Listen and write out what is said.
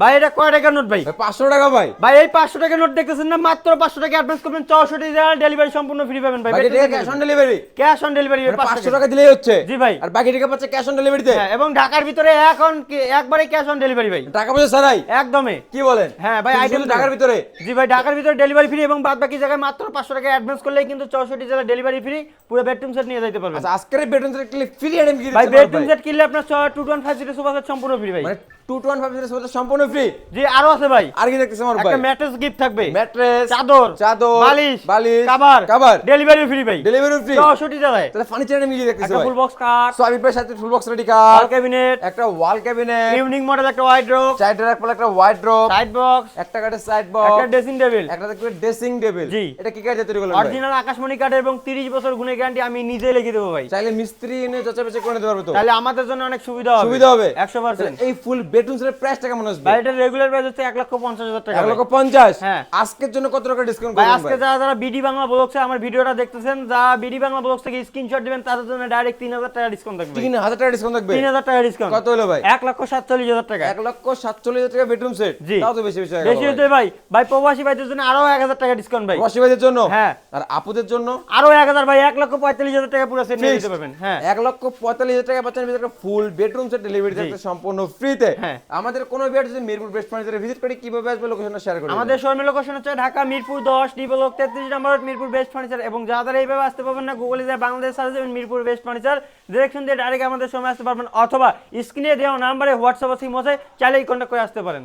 ভাই এটা কয় টাকার নোট ভাই? 500 টাকা ভাই। ভাই এই 500 টাকার নোট দেখতেছেন না, মাত্র 500 টাকা অ্যাডভান্স করবেন, 64 জেলা ডেলিভারি সম্পূর্ণ ফ্রি পাবেন ভাই। বাকি টাকা cash on delivery. Cash on delivery মানে 500 টাকা দিলেই হচ্ছে। জি ভাই। আর বাকি টাকা পাচ্ছে ক্যাশ অন ডেলিভারিতে। হ্যাঁ, এবং ঢাকার ভিতরে এখন একবারে ক্যাশ অন ডেলিভারি ভাই। টাকা পয়সা ছাড়াই একদমই। কি বলেন? হ্যাঁ ভাই, আইটেম ঢাকার ভিতরে। জি ভাই, ঢাকার ভিতরে ডেলিভারি ফ্রি এবং বাদ বাকি জায়গায় মাত্র 500 টাকা অ্যাডভান্স করলেই কিন্তু 64 জেলা ডেলিভারি ফ্রি, পুরো বেডরুম সেট নিয়ে যাইতে পারবেন। আচ্ছা, আজকের বেডরুম সেট কিনলে ফ্রি আইটেম কি দিচ্ছেন ভাই বেডরুম সেট কিনলে আপনার 2150 সোফা সেট সম্পূর্ণ ফ্রি ভাই। মানে 2150 এর সম্পূর্ণ ফ্রি। জি, আরো আছে ভাই। আর কি দেখতেছেন আমার ভাই? একটা ম্যাট্রেস গিফট থাকবে, ম্যাট্রেস, চাদর, বালিশ, কভার ডেলিভারি ফ্রি ভাই। ডেলিভারি ফ্রি 64 জেলায়। তাহলে ফার্নিচার আইটেম কি দেখতেছেন একটা ভাই? ফুল বক্স কার, সো আমি সাথে ফুল বক্স রেডি ওয়াল কার, ক্যাবিনেট, একটা ওয়াল ক্যাবিনেট, ইউনিক মডেল একটা ওয়াইড্রোব, সাইড রাখ পড়ে একটা ওয়াইড্রোব, সাইড বক্স, একটা কাটে সাইড বক্স, একটা ড্রেসিং টেবিল, একটা দেখবে ড্রেসিং টেবিল। জি। এটা কি কাজে তৈরি করলেন ভাই? অরিজিনাল আকাশমণি কাঠ এবং 30 বছর গুণের গ্যারান্টি আমি নিজে লিখে দেবো ভাই। চাইলে মিস্ত্রি এনে যাচাই করে নিতে পারবে তো? তাহলে আমাদের জন্য অনেক সুবিধা হবে। সুবিধা হবে 100%। এই ফুল বেডরুম সেটের প্রাইসটা কেমন আসবে? ভাই এটা রেগুলার প্রাইস হচ্ছে 1,50,000 টাকা। 1,50,000। হ্যাঁ। আজকের জন্য কত টাকা ডিসকাউন্ট ভাই করবেন আজকে ভাই? যারা বিডি বাংলা ব্লগসে আমার ভিডিওটা দেখতেছেন, যারা বিডি বাংলা ব্লগস থেকে স্ক্রিনশট দিবেন তাদের জন্য ডাইরেক্ট 3,000 টাকা ডিসকাউন্ট থাকবে। 3,000 টাকা ডিসকাউন্ট থাকবে। 3,000 টাকা ডিসকাউন্ট। কত হলো ভাই? 1,47,000 টাকা। 1,47,000 টাকা বেডরুম সেট। জি। তাও তো বেশি বেশি হয়ে গেল বেশি হতে ভাই। ভাই প্রবাসী ভাইদের জন্য আরো 1,000 টাকা ডিসকাউন্ট ভাই। প্রবাসী ভাইদের জন্য। হ্যাঁ। আর আপুদের জন্য আরো 1,000 ভাই, 1,45,000 টাকা পুরো সেট নিয়ে Fixed। দিতে পারবেন। হ্যাঁ। 1,45,000 টাকা পাচ্ছেন একটা ফুল বেডরুম সেট ডেলিভারি জি। দিতে সম্পূর্ণ ফ্রিতে। হ্যাঁ। আমাদের কোনো ভিউয়ার যদি মিরপুর বেস্ট ফার্নিচারে ভিজিট করে কিভাবে আসবে লোকেশনটা শেয়ার করে আমাদের শোরুমের লোকেশন হচ্ছে ঢাকা মিরপুর 10 ডি ব্লক 33 নম্বর মিরপুর বেস্ট ফার্নিচার। এবং যারা এইভাবে আসতে পারবেন না, গুগলে যায় বাংলাদেশ সার্চ দেবেন মিরপুর বেস্ট ফার্নিচার, ডিরেকশন দিয়ে ডাইরেক্ট আমাদের শোরুমে আসতে পারবেন, অথবা স্ক্রিনে দেওয়া নাম্বারে হোয়াটসঅ্যাপ আছে, চাইলেই কন্ট্যাক্ট করে আসতে পারেন।